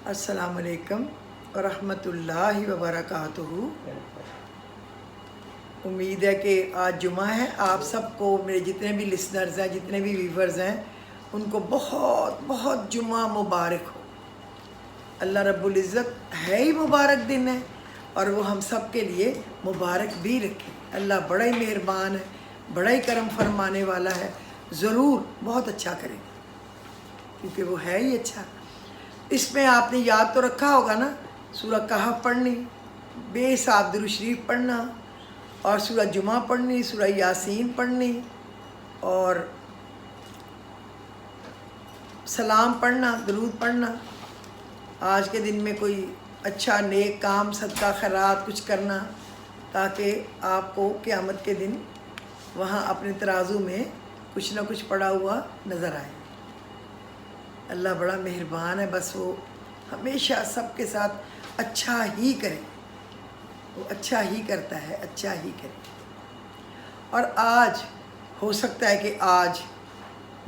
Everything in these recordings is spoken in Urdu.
السلام علیکم ورحمۃ اللہ وبرکاتہ۔ امید ہے کہ آج جمعہ ہے، آپ سب کو، میرے جتنے بھی لسنرز ہیں، جتنے بھی ویورز ہیں، ان کو بہت بہت جمعہ مبارک ہو۔ اللہ رب العزت ہے ہی مبارک دن ہے، اور وہ ہم سب کے لیے مبارک بھی رکھے۔ اللہ بڑا ہی مہربان ہے، بڑا ہی کرم فرمانے والا ہے، ضرور بہت اچھا کرے گا، کیونکہ وہ ہے ہی اچھا۔ اس میں آپ نے یاد تو رکھا ہوگا نا، سورہ کہف پڑھنی، بے حساب درود شریف پڑھنا، اور سورہ جمعہ پڑھنی، سورہ یاسین پڑھنی، اور سلام پڑھنا، درود پڑھنا۔ آج کے دن میں کوئی اچھا نیک کام، صدقہ خیرات کچھ کرنا، تاکہ آپ کو قیامت کے دن وہاں اپنے ترازو میں کچھ نہ کچھ پڑا ہوا نظر آئے۔ اللہ بڑا مہربان ہے، بس وہ ہمیشہ سب کے ساتھ اچھا ہی کرے، وہ اچھا ہی کرتا ہے، اچھا ہی کرے۔ اور آج ہو سکتا ہے کہ آج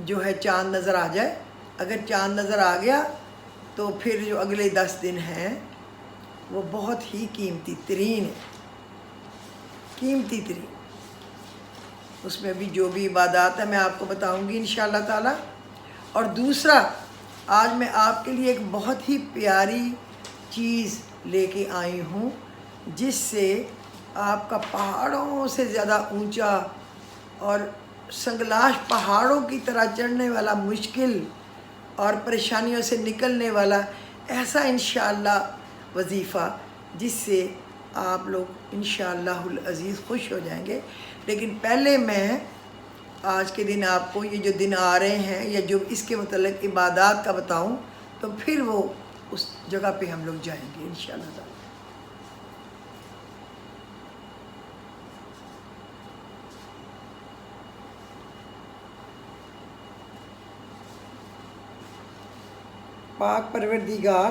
جو ہے چاند نظر آ جائے۔ اگر چاند نظر آ گیا تو پھر جو اگلے 10 دن ہیں وہ بہت ہی قیمتی ترین ہے، قیمتی ترین۔ اس میں بھی جو بھی عبادات ہے میں آپ کو بتاؤں گی انشاءاللہ تعالی۔ اور دوسرا، آج میں آپ کے لیے ایک بہت ہی پیاری چیز لے کے آئی ہوں، جس سے آپ کا پہاڑوں سے زیادہ اونچا اور سنگلاش پہاڑوں کی طرح چڑھنے والا مشکل اور پریشانیوں سے نکلنے والا ایسا انشاءاللہ وظیفہ، جس سے آپ لوگ انشاءاللہ العزیز خوش ہو جائیں گے۔ لیکن پہلے میں آج کے دن آپ کو یہ جو دن آ رہے ہیں یا جو اس کے متعلق عبادات کا بتاؤں، تو پھر وہ اس جگہ پہ ہم لوگ جائیں گے انشاءاللہ تعالی۔ پاک پروردگار،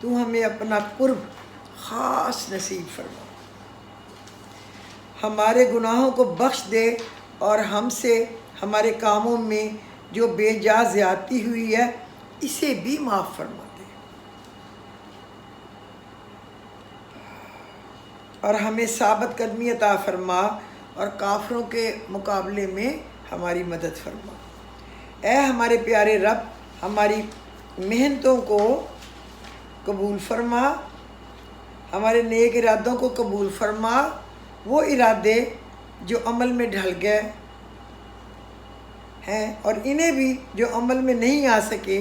تو ہمیں اپنا قرب خاص نصیب فرما، ہمارے گناہوں کو بخش دے، اور ہم سے ہمارے کاموں میں جو بے جا زیادتی ہوئی ہے اسے بھی معاف فرما دے، اور ہمیں ثابت قدمی عطا فرما، اور کافروں کے مقابلے میں ہماری مدد فرما۔ اے ہمارے پیارے رب، ہماری محنتوں کو قبول فرما، ہمارے نیک ارادوں کو قبول فرما، وہ ارادے جو عمل میں ڈھل گئے ہیں، اور انہیں بھی جو عمل میں نہیں آ سکے،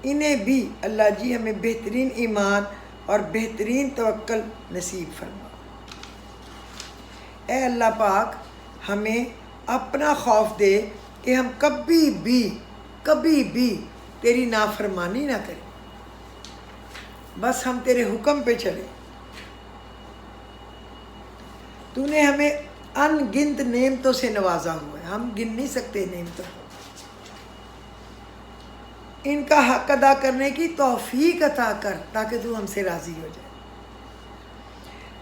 انہیں بھی اللہ جی ہمیں بہترین ایمان اور بہترین توکل نصیب فرما۔ اے اللہ پاک، ہمیں اپنا خوف دے کہ ہم کبھی بھی تیری نافرمانی نہ کریں، بس ہم تیرے حکم پہ چلیں۔ تو نے ہمیں ان گنت نعمتوں سے نوازا ہوا ہے، ہم گن نہیں سکتے نعمتوں کو۔ ان کا حق ادا کرنے کی توفیق عطا کر، تاکہ تو ہم سے راضی ہو جائے۔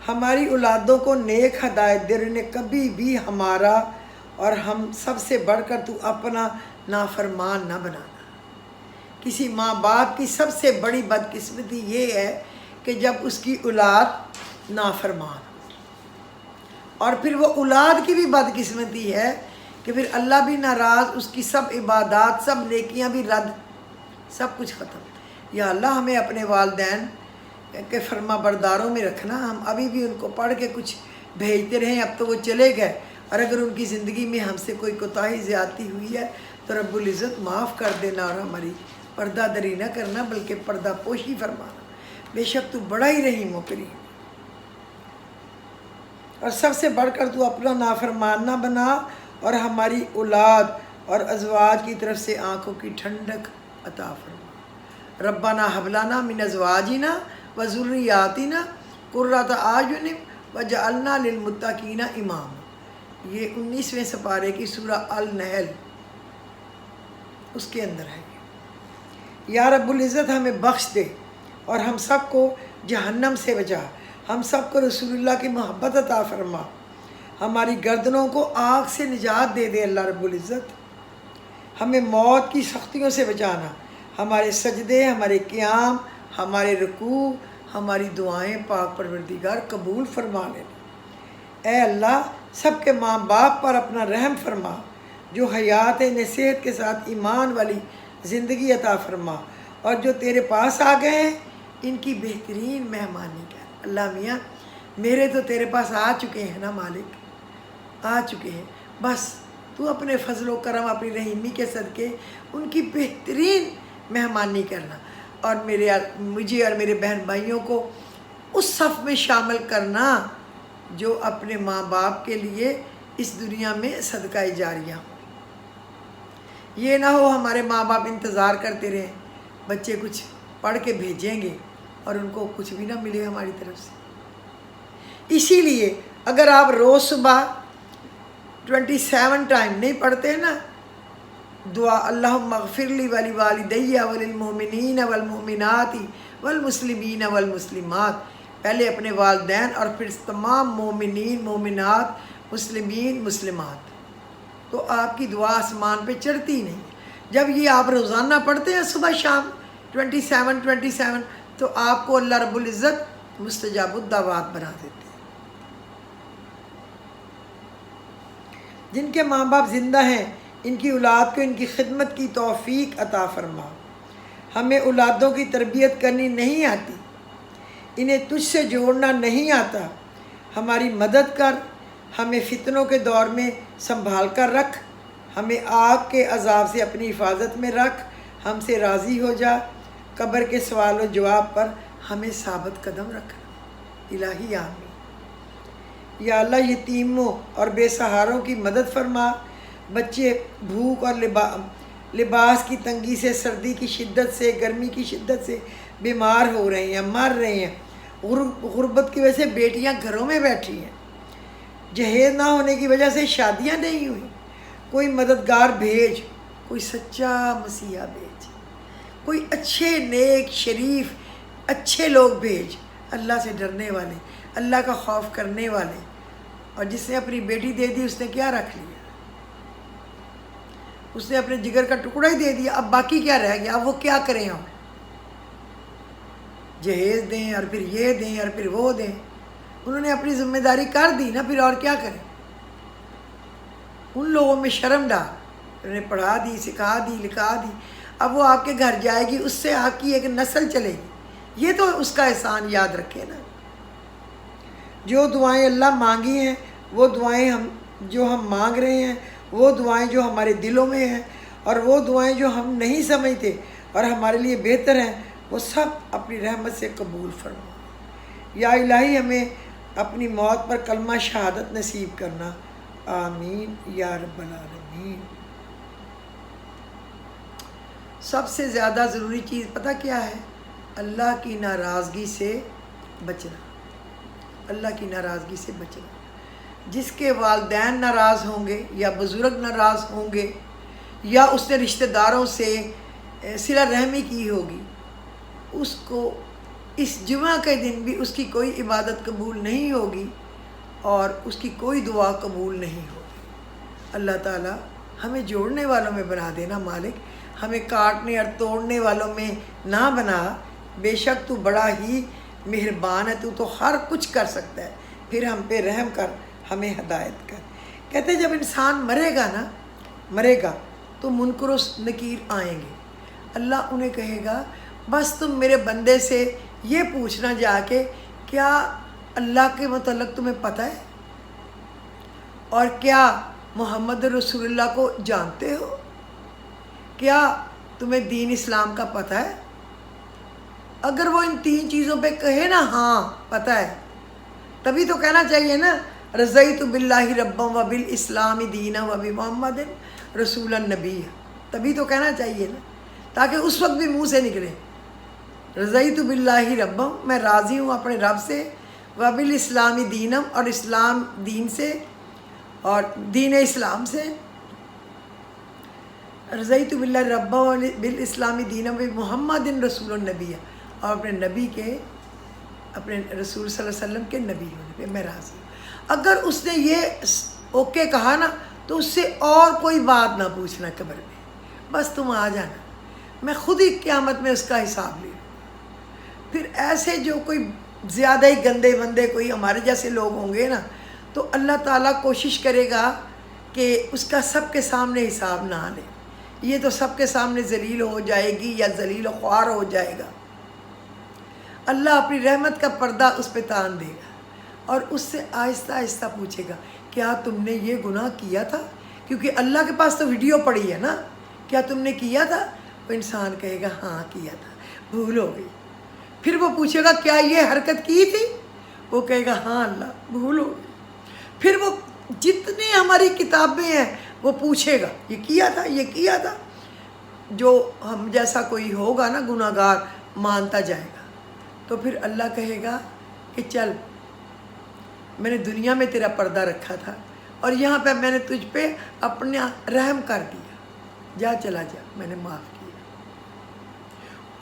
ہماری اولادوں کو نیک ہدایت دے، انہیں کبھی بھی ہمارا اور ہم سب سے بڑھ کر تو اپنا نافرمان نہ بنانا۔ کسی ماں باپ کی سب سے بڑی بدقسمتی یہ ہے کہ جب اس کی اولاد نافرمان ہو، اور پھر وہ اولاد کی بھی بدقسمتی ہے کہ پھر اللہ بھی ناراض، اس کی سب عبادات، سب نیکیاں بھی رد، سب کچھ ختم۔ یا اللہ ہمیں اپنے والدین کے فرما برداروں میں رکھنا، ہم ابھی بھی ان کو پڑھ کے کچھ بھیجتے رہیں، اب تو وہ چلے گئے، اور اگر ان کی زندگی میں ہم سے کوئی کوتاہی زیادتی ہوئی ہے تو رب العزت معاف کر دینا، اور ہماری پردہ دری نہ کرنا بلکہ پردہ پوشی فرمانا۔ بے شک تو بڑا ہی رحیم و کریم، اور سب سے بڑھ کر تو اپنا نافرمان نہ بنا، اور ہماری اولاد اور ازواج کی طرف سے آنکھوں کی ٹھنڈک عطا فرما۔ ربنا ھب لنا من ازواجنا وذریاتنا قرۃ اعین وجعلنا للمتقین اماما۔ یہ 19ویں سپارے کی سورہ النحل، اس کے اندر ہے۔ یا رب العزت ہمیں بخش دے، اور ہم سب کو جہنم سے بچا، ہم سب کو رسول اللہ کی محبت عطا فرما، ہماری گردنوں کو آگ سے نجات دے دے اللہ رب العزت، ہمیں موت کی سختیوں سے بچانا، ہمارے سجدے، ہمارے قیام ہمارے رکوع ہماری دعائیں پاک پروردگار قبول فرما لینا۔ اے اللہ سب کے ماں باپ پر اپنا رحم فرما، جو حیات نصیحت کے ساتھ ایمان والی زندگی عطا فرما، اور جو تیرے پاس آ گئے ہیں ان کی بہترین مہمانی کر۔ اللہ میاں میرے تو تیرے پاس آ چکے ہیں نا مالک، آ چکے ہیں، بس تو اپنے فضل و کرم اپنی رحیمی کے صدقے ان کی بہترین مہمانی کرنا، اور مجھے اور میرے بہن بھائیوں کو اس صف میں شامل کرنا جو اپنے ماں باپ کے لیے اس دنیا میں صدقہ جاریہ ہو۔ یہ نہ ہو ہمارے ماں باپ انتظار کرتے رہیں، بچے کچھ پڑھ کے بھیجیں گے اور ان کو کچھ بھی نہ ملے ہماری طرف سے۔ اسی لیے اگر آپ روز صبح 27 ٹائم نہیں پڑھتے نا دعا اللہم اغفر لی ولی والدی وللمؤمنین والمؤمنات والمسلمین والمسلمات، پہلے اپنے والدین اور پھر تمام مومنین مومنات مسلمین مسلمات، تو آپ کی دعا آسمان پہ چڑھتی نہیں۔ جب یہ آپ روزانہ پڑھتے ہیں صبح شام 27 تو آپ کو اللہ رب العزت مستجاب الدعوات بنا دیتے ہیں۔ جن کے ماں باپ زندہ ہیں ان کی اولاد کو ان کی خدمت کی توفیق عطا فرما۔ ہمیں اولادوں کی تربیت کرنی نہیں آتی، انہیں تجھ سے جوڑنا نہیں آتا، ہماری مدد کر، ہمیں فتنوں کے دور میں سنبھال کر رکھ، ہمیں آگ کے عذاب سے اپنی حفاظت میں رکھ، ہم سے راضی ہو جا، قبر کے سوال و جواب پر ہمیں ثابت قدم رکھنا۔ الہی آمین۔ یا اللہ یتیموں اور بے سہاروں کی مدد فرما، بچے بھوک اور لباس کی تنگی سے، سردی کی شدت سے، گرمی کی شدت سے بیمار ہو رہے ہیں، مر رہے ہیں، غربت کی وجہ سے بیٹیاں گھروں میں بیٹھی ہیں، جہیز نہ ہونے کی وجہ سے شادیاں نہیں ہوئیں، کوئی مددگار بھیج، کوئی سچا مسیحا بھیج، کوئی اچھے نیک شریف اچھے لوگ بھیج، اللہ سے ڈرنے والے، اللہ کا خوف کرنے والے۔ اور جس نے اپنی بیٹی دے دی اس نے کیا رکھ لیا؟ اس نے اپنے جگر کا ٹکڑا ہی دے دیا، اب باقی کیا رہ گیا؟ اب وہ کیا کریں ہم؟ جہیز دیں اور پھر یہ دیں اور پھر وہ دیں، انہوں نے اپنی ذمہ داری کر دی نا، پھر اور کیا کریں؟ ان لوگوں میں شرم ڈال، انہوں نے پڑھا دی، سکھا دی، لکھا دی، اب وہ آپ کے گھر جائے گی، اس سے آپ کی ایک نسل چلے گی، یہ تو اس کا احسان یاد رکھے نا۔ جو دعائیں اللہ مانگی ہیں، وہ دعائیں جو ہم مانگ رہے ہیں، وہ دعائیں جو ہمارے دلوں میں ہیں، اور وہ دعائیں جو ہم نہیں سمجھتے اور ہمارے لیے بہتر ہیں، وہ سب اپنی رحمت سے قبول فرما۔ یا الہی ہمیں اپنی موت پر کلمہ شہادت نصیب کرنا، آمین یا رب العالمین۔ سب سے زیادہ ضروری چیز پتہ کیا ہے؟ اللہ کی ناراضگی سے بچنا، اللہ کی ناراضگی سے بچنا۔ جس کے والدین ناراض ہوں گے یا بزرگ ناراض ہوں گے یا اس نے رشتہ داروں سے صلہ رحمی کی ہوگی، اس کو اس جمعہ کے دن بھی اس کی کوئی عبادت قبول نہیں ہوگی اور اس کی کوئی دعا قبول نہیں ہوگی۔ اللہ تعالیٰ ہمیں جوڑنے والوں میں بنا دینا مالک، ہمیں کاٹنے اور توڑنے والوں میں نہ بنا۔ بے شک تو بڑا ہی مہربان ہے، تو ہر کچھ کر سکتا ہے، پھر ہم پہ رحم کر، ہمیں ہدایت کر۔ کہتے جب انسان مرے گا تو منکر و نکیر آئیں گے، اللہ انہیں کہے گا بس تم میرے بندے سے یہ پوچھنا جا کے کیا اللہ کے متعلق تمہیں پتہ ہے، اور کیا محمد رسول اللہ کو جانتے ہو، کیا تمہیں دین اسلام کا پتہ ہے؟ اگر وہ ان 3 چیزوں پہ کہے نا ہاں پتہ ہے، تبھی تو کہنا چاہیے نا رضیت باللہ ربا و بالاسلام دینا و بمحمد رسول النبی، تبھی تو کہنا چاہیے نا، تاکہ اس وقت بھی منہ سے نکلے رضیت باللہ ربا، میں راضی ہوں اپنے رب سے، و بالاسلام دینم، اور اسلام دین سے اور دین اسلام سے، رضیت باللہ ربا و بالاسلام دینم و محمد رسول النبی، اور اپنے نبی کے، اپنے رسول صلی اللہ علیہ وسلم کے نبی ہونے پہ میں راضی ہوں۔ اگر اس نے یہ اوکے کہا نا تو اس سے اور کوئی بات نہ پوچھنا قبر میں، بس تم آ جانا، میں خود ہی قیامت میں اس کا حساب لے لوں۔ پھر ایسے جو کوئی زیادہ ہی گندے بندے کوئی ہمارے جیسے لوگ ہوں گے نا، تو اللہ تعالیٰ کوشش کرے گا کہ اس کا سب کے سامنے حساب نہ لے، یہ تو سب کے سامنے ذلیل ہو جائے گی یا ذلیل و خوار ہو جائے گا۔ اللہ اپنی رحمت کا پردہ اس پہ تان دے گا اور اس سے آہستہ آہستہ پوچھے گا کیا تم نے یہ گناہ کیا تھا، کیونکہ اللہ کے پاس تو ویڈیو پڑی ہے نا، کیا تم نے کیا تھا؟ وہ انسان کہے گا ہاں کیا تھا، بھول ہو گئی۔ پھر وہ پوچھے گا کیا یہ حرکت کی تھی؟ وہ کہے گا ہاں اللہ بھول ہو گئی۔ پھر وہ جتنے ہماری کتابیں ہیں وہ پوچھے گا یہ کیا تھا، یہ کیا تھا۔ جو ہم جیسا کوئی ہوگا نا گناہ گار مانتا جائے گا، تو پھر اللہ کہے گا کہ چل میں نے دنیا میں تیرا پردہ رکھا تھا اور یہاں پہ میں نے تجھ پہ اپنا رحم کر دیا، جا چلا جا، میں نے معاف کیا۔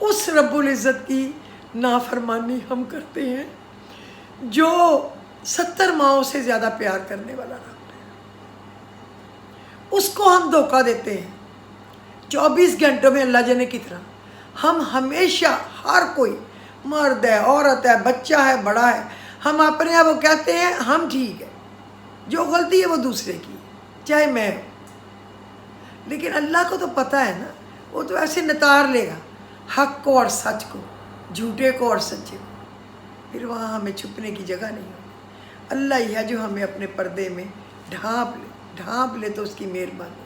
اس رب العزت کی نافرمانی ہم کرتے ہیں جو 70 ماؤں سے زیادہ پیار کرنے والا رب ہے، اس کو ہم دھوکہ دیتے ہیں 24 گھنٹوں میں۔ اللہ جانے کتنا ہم ہمیشہ ہر کوئی مرد ہے، عورت ہے، بچہ ہے، بڑا ہے، ہم اپنے آپ کو کہتے ہیں ہم ٹھیک ہے، جو غلطی ہے وہ دوسرے کی ہے، چاہے میں ہوں۔ لیکن اللہ کو تو پتہ ہے نا، وہ تو ایسے نتار لے گا حق کو اور سچ کو، جھوٹے کو اور سچے کو، پھر وہاں ہمیں چھپنے کی جگہ نہیں ہوگی۔ اللہ ہی ہے جو ہمیں اپنے پردے میں ڈھانپ لے تو اس کی مہربانی،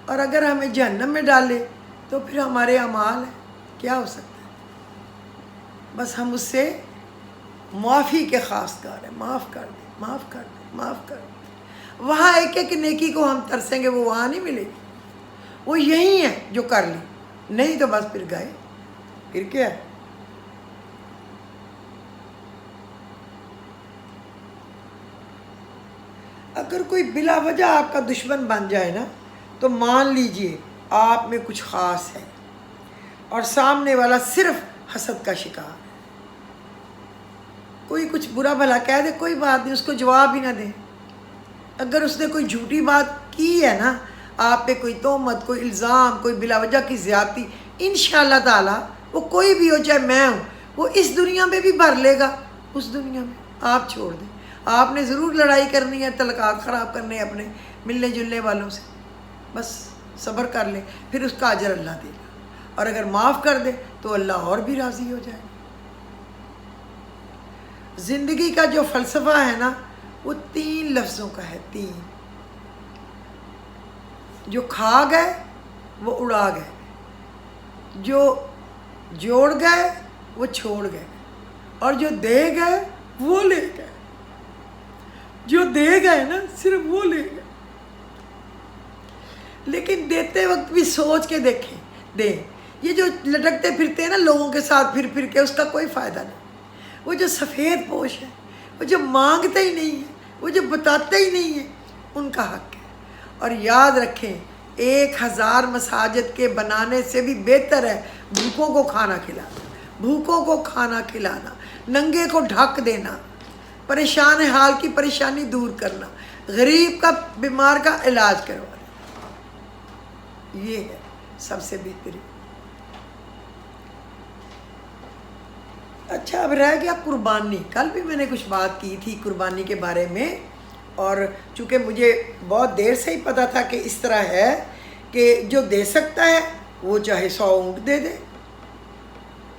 اور اگر ہمیں جہنم میں ڈالے تو پھر ہمارے اعمال ہیں، کیا ہو سکتا ہے؟ بس ہم اس سے معافی کے خواستگار ہیں، معاف کر دیں، معاف کر دیں، معاف کر دیں۔ وہاں ایک ایک نیکی کو ہم ترسیں گے، وہ وہاں نہیں ملے گی، وہ یہی ہے جو کر لی، نہیں تو بس پھر گئے، پھر کیا ہے؟ اگر کوئی بلا وجہ آپ کا دشمن بن جائے نا، تو مان لیجئے آپ میں کچھ خاص ہے اور سامنے والا صرف حسد کا شکار ہے۔ کوئی کچھ برا بھلا کہہ دے، کوئی بات نہیں، اس کو جواب ہی نہ دیں۔ اگر اس نے کوئی جھوٹی بات کی ہے نا، آپ پہ کوئی تہمت، کوئی الزام، کوئی بلا وجہ کی زیادتی، انشاءاللہ تعالیٰ وہ کوئی بھی ہو، چاہے میں ہوں، وہ اس دنیا میں بھی بھر لے گا، اس دنیا میں آپ چھوڑ دیں۔ آپ نے ضرور لڑائی کرنی ہے، تعلقات خراب کرنے اپنے ملنے جلنے والوں سے، بس صبر کر لیں، پھر اس کا اجر اللہ دے گا، اور اگر معاف کر دے تو اللہ اور بھی راضی ہو جائے گا۔ زندگی کا جو فلسفہ ہے نا، وہ 3 لفظوں کا ہے، 3۔ جو کھا گئے وہ اڑا گئے، جو جوڑ گئے وہ چھوڑ گئے، اور جو دے گئے وہ لے گئے۔ جو دے گئے نا صرف وہ لے گئے، لیکن دیتے وقت بھی سوچ کے دیکھیں، دیں۔ یہ جو لٹکتے پھرتے ہیں نا لوگوں کے ساتھ پھر کے، اس کا کوئی فائدہ نہیں۔ وہ جو سفید پوش ہے، وہ جو مانگتے ہی نہیں ہیں، وہ جو بتاتے ہی نہیں ہیں، ان کا حق ہے۔ اور یاد رکھیں 1000 مساجد کے بنانے سے بھی بہتر ہے بھوکوں کو کھانا کھلانا، بھوکوں کو کھانا کھلانا، ننگے کو ڈھک دینا، پریشان حال کی پریشانی دور کرنا، غریب کا بیمار کا علاج کروانا، یہ ہے سب سے بہترین۔ اچھا، اب رہ گیا قربانی۔ کل بھی میں نے کچھ بات کی تھی قربانی کے بارے میں، اور چونکہ مجھے بہت دیر سے ہی پتہ تھا کہ اس طرح ہے کہ جو دے سکتا ہے وہ چاہے 100 اونٹ دے دے،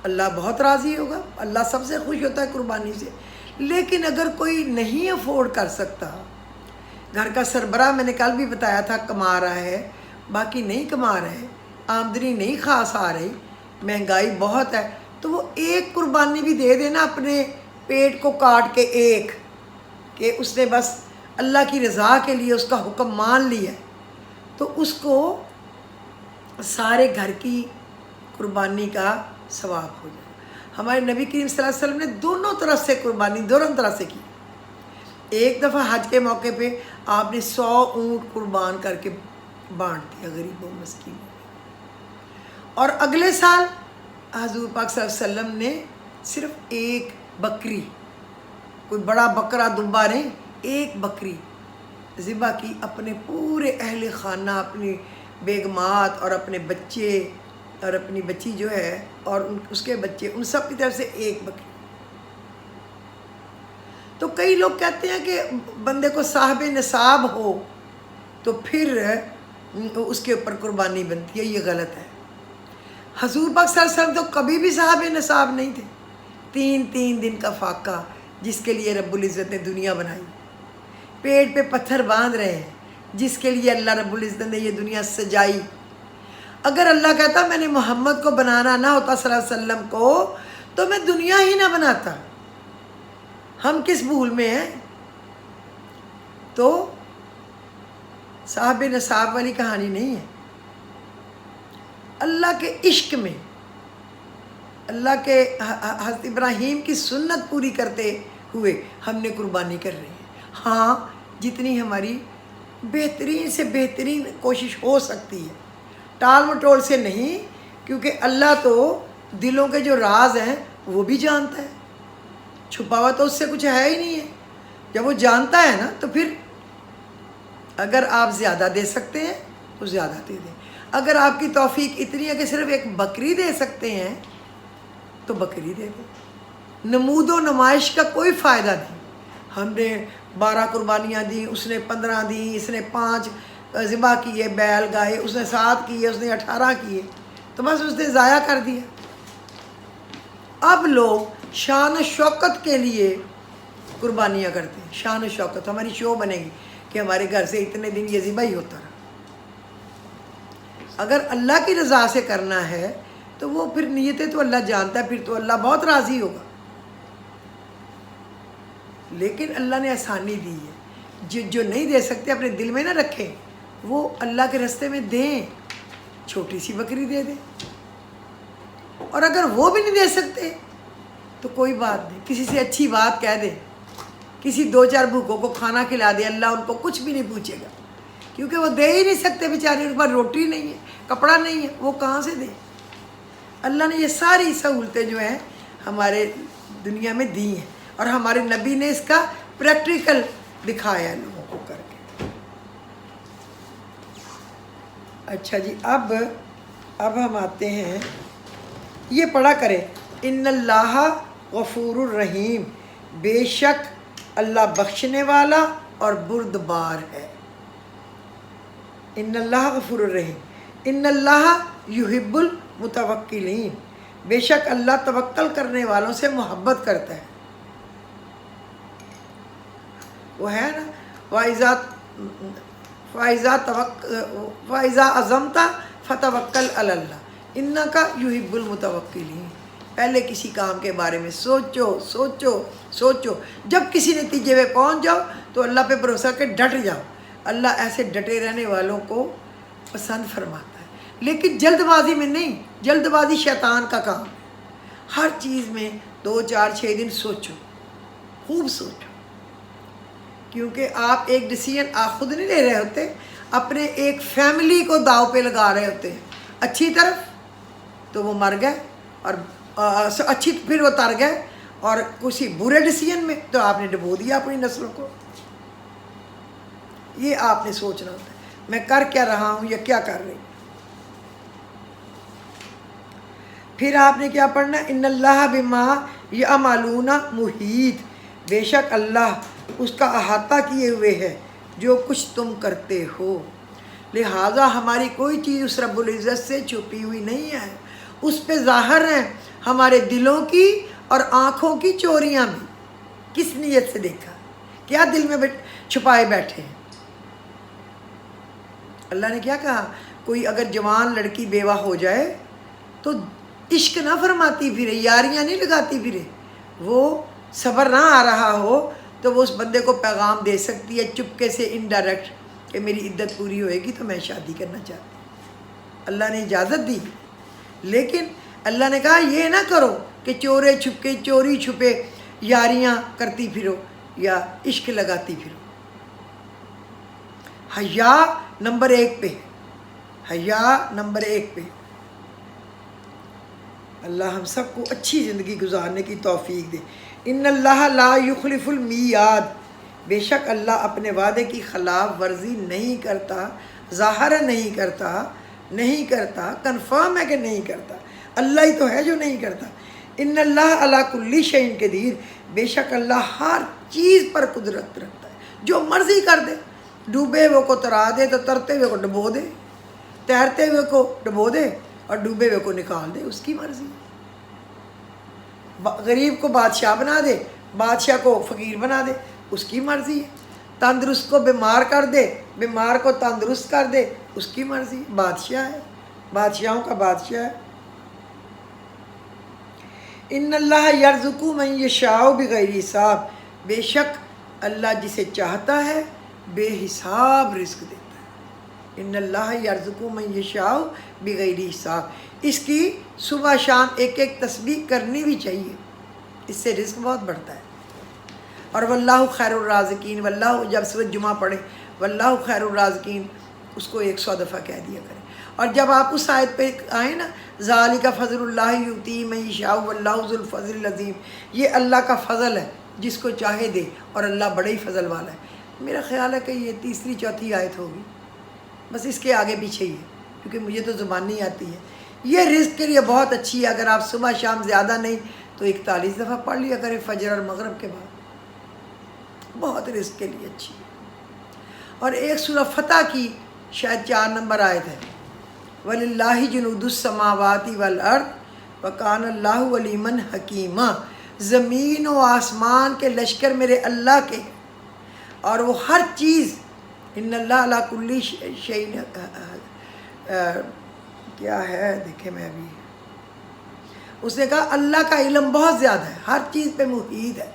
اللہ بہت راضی ہوگا، اللہ سب سے خوش ہوتا ہے قربانی سے۔ لیکن اگر کوئی نہیں افورڈ کر سکتا، گھر کا سربراہ میں نے کل بھی بتایا تھا کما رہا ہے، باقی نہیں کما رہے، آمدنی نہیں خاص آ رہی، مہنگائی بہت ہے، تو وہ ایک قربانی بھی دے دینا اپنے پیٹ کو کاٹ کے، ایک کہ اس نے بس اللہ کی رضا کے لیے اس کا حکم مان لیا ہے، تو اس کو سارے گھر کی قربانی کا ثواب ہو جائے۔ ہمارے نبی کریم صلی اللہ علیہ وسلم نے دونوں طرف سے قربانی دونوں طرح سے کی۔ ایک دفعہ حج کے موقع پہ آپ نے 100 اونٹ قربان کر کے بانٹ دیا غریبوں مسکینوں میں، اور اگلے سال حضور پاک صلی اللہ علیہ وسلم نے صرف ایک بکری، کوئی بڑا بکرا دمبا نہیں، ایک بکری ذبح کی، اپنے پورے اہل خانہ، اپنی بیگمات اور اپنے بچے اور اپنی بچی جو ہے اور اس کے بچے، ان سب کی طرف سے ایک بکری۔ تو کئی لوگ کہتے ہیں کہ بندے کو صاحب نصاب ہو تو پھر اس کے اوپر قربانی بنتی ہے، یہ غلط ہے۔ حضور پاک صلی اللہ علیہ وسلم تو کبھی بھی صاحب نصاب نہیں تھے۔ 3 دن کا فاقہ جس کے لیے رب العزت نے دنیا بنائی، پیٹ پہ پتھر باندھ رہے ہیں جس کے لیے اللہ رب العزت نے یہ دنیا سجائی۔ اگر اللہ کہتا میں نے محمد کو بنانا نہ ہوتا صلی اللہ علیہ وسلم کو تو میں دنیا ہی نہ بناتا۔ ہم کس بھول میں ہیں؟ تو صاحب نصاب والی کہانی نہیں ہے۔ اللہ کے عشق میں، اللہ کے حضرت ابراہیم کی سنت پوری کرتے ہوئے ہم نے قربانی کر رہی ہے۔ ہاں، جتنی ہماری بہترین سے بہترین کوشش ہو سکتی ہے، ٹال مٹول سے نہیں، کیونکہ اللہ تو دلوں کے جو راز ہیں وہ بھی جانتا ہے، چھپا ہوا تو اس سے کچھ ہے ہی نہیں ہے۔ جب وہ جانتا ہے نا تو پھر اگر آپ زیادہ دے سکتے ہیں تو زیادہ دے دیں، اگر آپ کی توفیق اتنی ہے کہ صرف ایک بکری دے سکتے ہیں تو بکری دے دیں۔ نمود و نمائش کا کوئی فائدہ نہیں۔ ہم نے 12 قربانیاں دیں، اس نے 15 دیں، اس نے 5 ذبح کیے بیل گائے، اس نے 7 کیے، اس نے 18 کیے، تو بس اس نے ضائع کر دیا۔ اب لوگ شان و شوکت کے لیے قربانیاں کرتے ہیں۔ شان و شوکت، ہماری شو بنے گی کہ ہمارے گھر سے اتنے دن یہ ذبح ہی ہوتا رہا۔ اگر اللہ کی رضا سے کرنا ہے تو وہ پھر نیتیں تو اللہ جانتا ہے، پھر تو اللہ بہت راضی ہوگا۔ لیکن اللہ نے آسانی دی ہے، جو نہیں دے سکتے اپنے دل میں نہ رکھیں، وہ اللہ کے راستے میں دیں، چھوٹی سی بکری دے دیں۔ اور اگر وہ بھی نہیں دے سکتے تو کوئی بات نہیں، کسی سے اچھی بات کہہ دیں، کسی 2-4 بھوکوں کو کھانا کھلا دیں، اللہ ان کو کچھ بھی نہیں پوچھے گا، کیونکہ وہ دے ہی نہیں سکتے بیچارے، ان کے پاس روٹی نہیں ہے، کپڑا نہیں ہے، وہ کہاں سے دیں؟ اللہ نے یہ ساری سہولتیں جو ہیں ہمارے دنیا میں دی ہیں، اور ہمارے نبی نے اس کا پریکٹیکل دکھایا ہے لوگوں کو کر کے۔ اچھا جی، اب ہم آتے ہیں، یہ پڑھا کریں، ان اللہ غفور الرحیم، بے شک اللہ بخشنے والا اور بردبار ہے۔ ان اللہ غفور الرحیم، ان اللہ یحب المتوکلین، بے شک اللہ توکل کرنے والوں سے محبت کرتا ہے۔ وہ ہے نا، وَإِذَا عَزَمْتَ فَتَوَكَّلْ عَلَى اللَّهِ إِنَّكَ يُحِبُّ الْمُتَوَكِّلِينَ۔ پہلے کسی کام کے بارے میں سوچو، جب کسی نتیجے پہ پہنچ جاؤ تو اللہ پہ بھروسہ کے ڈٹ جاؤ۔ اللہ ایسے ڈٹے رہنے والوں کو پسند فرماتا ہے، لیکن جلد بازی میں نہیں۔ جلد بازی شیطان کا کام ہے۔ ہر چیز میں 2-4-6 دن سوچو، خوب سوچو، کیونکہ آپ ایک ڈیسیژن آپ خود نہیں لے رہے ہوتے، اپنے ایک فیملی کو داؤ پہ لگا رہے ہوتے ہیں۔ اچھی طرف تو وہ مر گئے، اور اچھی پھر وہ تر گئے، اور کسی برے ڈیسیژن میں تو آپ نے ڈبو دیا اپنی نسلوں کو۔ یہ آپ نے سوچنا ہوتا ہے، میں کر کیا رہا ہوں یا کیا کر رہی ہوں۔ پھر آپ نے کیا پڑھنا؟ ان اللہ بما یعملون محیط، بے شک اللہ اس کا احاطہ کیے ہوئے ہے جو کچھ تم کرتے ہو۔ لہٰذا ہماری کوئی چیز اس رب العزت سے چھپی ہوئی نہیں ہے، اس پہ ظاہر ہیں ہمارے دلوں کی اور آنکھوں کی چوریاں بھی۔ کس نیت سے دیکھا، کیا دل میں چھپائے بیٹھے ہیں؟ اللہ نے کیا کہا؟ کوئی اگر جوان لڑکی بیوہ ہو جائے تو عشق نہ فرماتی پھرے، یاریاں نہیں لگاتی پھرے، وہ صبر نہ آ رہا ہو تو وہ اس بندے کو پیغام دے سکتی ہے چپکے سے، انڈائریکٹ، کہ میری عدت پوری ہوئے گی تو میں شادی کرنا چاہتی ہوں۔ اللہ نے اجازت دی، لیکن اللہ نے کہا یہ نہ کرو کہ چوری چھپے یاریاں کرتی پھرو یا عشق لگاتی پھرو۔ حیا نمبر 1 پہ، حیا نمبر 1 پہ۔ اللہ ہم سب کو اچھی زندگی گزارنے کی توفیق دے۔ ان اللہ لا یخلف المیعاد، بے شک اللہ اپنے وعدے کی خلاف ورزی نہیں کرتا، ظاہر نہیں کرتا، نہیں کرتا، کنفرم ہے کہ نہیں کرتا، اللہ ہی تو ہے جو نہیں کرتا۔ ان اللہ علی کل شیء قدیر، بے شک اللہ ہر چیز پر قدرت رکھتا ہے، جو مرضی کر دے، ڈوبے ہوئے کو ترا دے تو ترتے ہوئے کو ڈبو دے، تیرتے ہوئے کو ڈبو دے اور ڈوبے ہوئے کو نکال دے، اس کی مرضی۔ غریب کو بادشاہ بنا دے، بادشاہ کو فقیر بنا دے، اس کی مرضی ہے۔ تندرست کو بیمار کر دے، بیمار کو تندرست کر دے، اس کی مرضی، بادشاہ ہے، بادشاہوں کا بادشاہ ہے۔ ان اللہ یرزق من یشاء بغیر حساب، بے شک اللہ جسے چاہتا ہے بے حساب رزق دیتا ہے۔ ان اللہ یرزق من یشاء بغیر حساب، اس کی صبح شام ایک ایک تسبیح کرنی بھی چاہیے، اس سے رزق بہت بڑھتا ہے۔ اور واللہ خیر الرازقین، واللہ جب سورۃ جمعہ پڑھیں واللہ خیر الرازقین اس کو 100 دفعہ کہہ دیا کریں۔ اور جب آپ اس آیت پہ آئیں نا، ذالک فضل اللہ یؤتی من یشاء واللہ ذو الفضل العظیم، یہ اللہ کا فضل ہے، جس کو چاہے دے، اور اللہ بڑے ہی فضل والا ہے۔ میرا خیال ہے کہ یہ تیسری چوتھی آیت ہوگی، بس اس کے آگے پیچھے ہی ہے، کیونکہ مجھے تو زبان نہیں آتی ہے۔ یہ رزق کے لیے بہت اچھی ہے، اگر آپ صبح شام زیادہ نہیں تو 41 دفعہ پڑھ لیا کریں فجر اور مغرب کے بعد، بہت رزق کے لیے اچھی ہے۔ اور ایک سورہ فتح کی شاید 4 نمبر آیت ہے، وَلِلَّهِ جُنُودُ السَّمَاوَاتِ وَالْأَرْضِ وَكَانَ اللَّهُ عَلِيمًا حَكِيمًا، زمین و آسمان کے لشکر میرے اللہ کے، اور وہ ہر چیز، ان اللہ علی کل شیء، کیا ہے دیکھیں میں ابھی، اس نے کہا اللہ کا علم بہت زیادہ ہے، ہر چیز پہ محیط ہے۔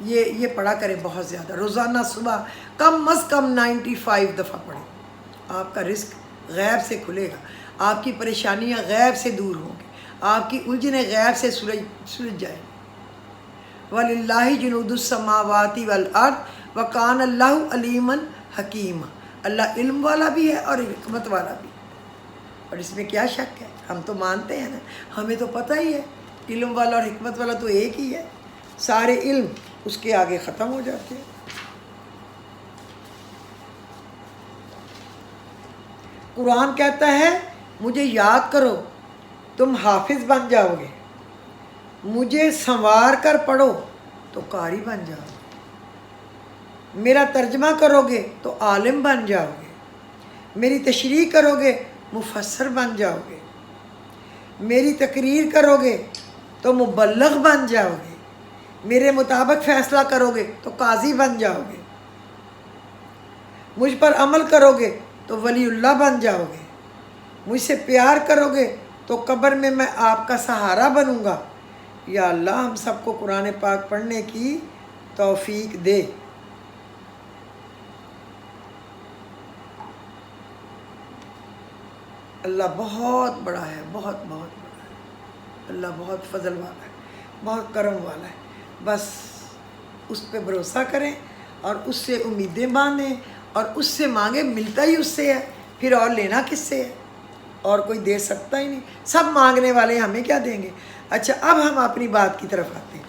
یہ پڑھا کریں بہت زیادہ، روزانہ صبح کم از کم 95 دفعہ پڑھیں، آپ کا رزق غیب سے کھلے گا، آپ کی پریشانیاں غیب سے دور ہوں گی، آپ کی الجھنیں غیب سے سلجھ جائیں گی۔ وَلِلَّهِ جُنُودُ السَّمَاوَاتِ وَالْأَرْضِ وَكَانَ اللَّهُ عَلِيمًا حَكِيمًا، اللہ علم والا بھی ہے اور حکمت والا بھی، اور اس میں کیا شک ہے، ہم تو مانتے ہیں نا، ہمیں تو پتہ ہی ہے علم والا اور حکمت والا تو ایک ہی ہے، سارے علم اس کے آگے ختم ہو جاتے ہیں۔ قرآن کہتا ہے مجھے یاد کرو تم حافظ بن جاؤ گے، مجھے سنوار کر پڑھو تو قاری بن جاؤ گے، میرا ترجمہ کرو گے تو عالم بن جاؤ گے، میری تشریح کرو گے مفسر بن جاؤ گے، میری تقریر کرو گے تو مبلغ بن جاؤ گے، میرے مطابق فیصلہ کرو گے تو قاضی بن جاؤ گے، مجھ پر عمل کرو گے تو ولی اللہ بن جاؤ گے، مجھ سے پیار کرو گے تو قبر میں میں آپ کا سہارا بنوں گا۔ یا اللہ ہم سب کو قرآن پاک پڑھنے کی توفیق دے۔ اللہ بہت بڑا ہے، بہت بہت بڑا ہے، اللہ بہت فضل والا ہے، بہت کرم والا ہے، بس اس پہ بھروسہ کریں اور اس سے امیدیں باندھیں اور اس سے مانگیں، ملتا ہی اس سے ہے، پھر اور لینا کس سے ہے، اور کوئی دے سکتا ہی نہیں، سب مانگنے والے ہمیں کیا دیں گے۔ اچھا اب ہم اپنی بات کی طرف آتے ہیں۔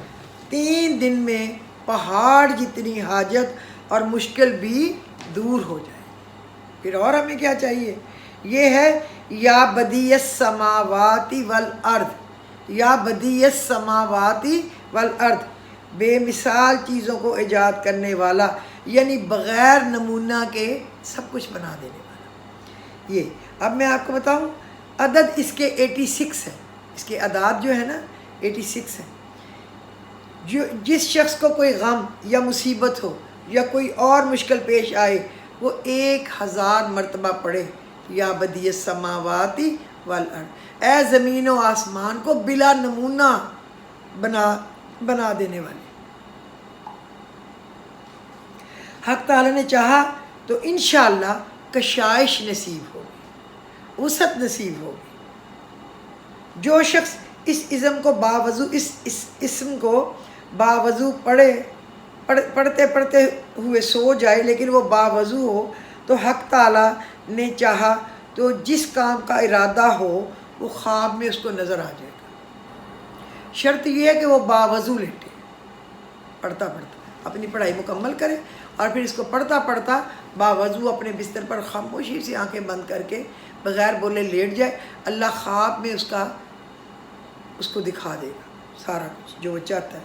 3 دن میں پہاڑ جتنی حاجت اور مشکل بھی دور ہو جائے، پھر اور ہمیں کیا چاہیے؟ یہ ہے یا بدیع السماوات والارض، یا بدیع السماوات والارض، بے مثال چیزوں کو ایجاد کرنے والا، یعنی بغیر نمونہ کے سب کچھ بنا دینے والا۔ یہ اب میں آپ کو بتاؤں، عدد اس کے 86 ہے، اس کے اعداد جو ہے نا 86 ہے۔ جو جس شخص کو کوئی غم یا مصیبت ہو یا کوئی اور مشکل پیش آئے، وہ 1000 مرتبہ پڑھے یا بدیع السماوات والارض، اے زمین و آسمان کو بلا نمونہ بنا دینے والے۔ حق تعالیٰ نے چاہا تو انشاءاللہ کشائش نصیب ہوگی، وسعت نصیب ہوگی۔ جو شخص اس اسم کو باوضو پڑھتے ہوئے سو جائے لیکن وہ باوضو ہو، تو حق تعالیٰ نے چاہا تو جس کام کا ارادہ ہو وہ خواب میں اس کو نظر آ جائے گا۔ شرط یہ ہے کہ وہ باوضو لیٹے، پڑھتا اپنی پڑھائی مکمل کرے اور پھر اس کو پڑھتا باوضو اپنے بستر پر خاموشی سے آنکھیں بند کر کے بغیر بولے لیٹ جائے، اللہ خواب میں اس کو دکھا دے گا سارا کچھ جو وہ چاہتا ہے۔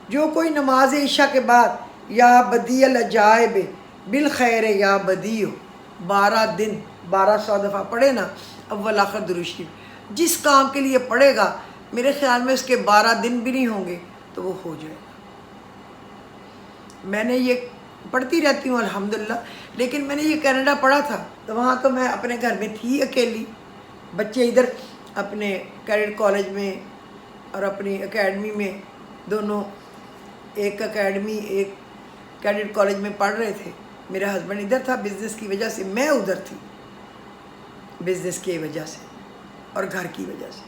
جو کوئی نماز عشاء کے بعد یا بدی العجائب بالخیر یا بدیو 12 دن 1200 دفعہ پڑھے نا اول آخر درود شریف، جس کام کے لیے پڑھے گا میرے خیال میں اس کے 12 دن بھی نہیں ہوں گے تو وہ ہو جائے گا۔ میں نے یہ پڑھتی رہتی ہوں الحمدللہ، لیکن میں نے یہ کینیڈا پڑھا تھا تو وہاں تو میں اپنے گھر میں تھی اکیلی، بچے ادھر اپنے کیڈٹ کالج میں اور اپنی اکیڈمی میں، دونوں ایک اکیڈمی ایک کیڈٹ کالج میں پڑھ رہے تھے۔ میرا ہسبینڈ ادھر تھا بزنس کی وجہ سے، میں ادھر تھی بزنس کی وجہ سے اور گھر کی وجہ سے۔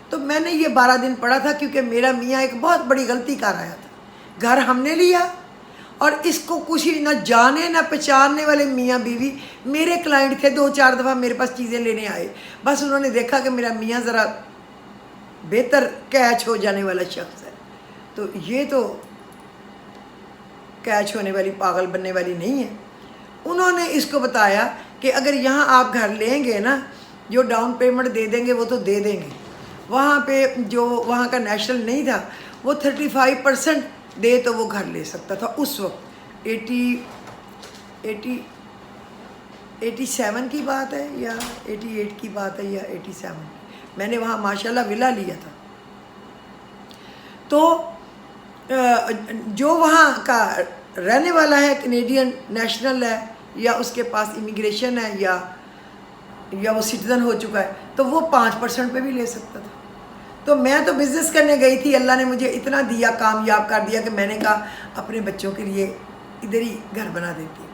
تو میں نے یہ 12 دن پڑھا تھا کیونکہ میرا میاں ایک بہت بڑی غلطی کر آیا تھا۔ گھر ہم نے لیا اور اس کو کچھ نہ جانے نہ پہچاننے والے میاں بیوی میرے کلائنٹ تھے، 2-4 دفعہ میرے پاس چیزیں لینے آئے، بس انہوں نے دیکھا کہ میرا میاں ذرا بہتر کیچ ہو جانے والا شخص ہے، تو یہ تو کیچ ہونے والی پاگل بننے والی نہیں ہے۔ انہوں نے اس کو بتایا کہ اگر یہاں آپ گھر لیں گے نا، جو ڈاؤن پیمنٹ دے دیں گے وہ تو دے دیں گے، وہاں پہ جو وہاں کا نیشنل نہیں تھا وہ 35% دے تو وہ گھر لے سکتا تھا اس وقت۔ 87 کی بات ہے یا 88 کی بات ہے یا 87، میں نے وہاں ماشاءاللہ ولا لیا تھا۔ تو جو وہاں کا رہنے والا ہے کینیڈین نیشنل ہے یا اس کے پاس امیگریشن ہے یا وہ سٹیزن ہو چکا ہے تو وہ 5% پہ بھی لے سکتا تھا۔ تو میں تو بزنس کرنے گئی تھی، اللہ نے مجھے اتنا دیا، کامیاب کر دیا کہ میں نے کہا اپنے بچوں کے لیے ادھر ہی گھر بنا دیتی ہوں۔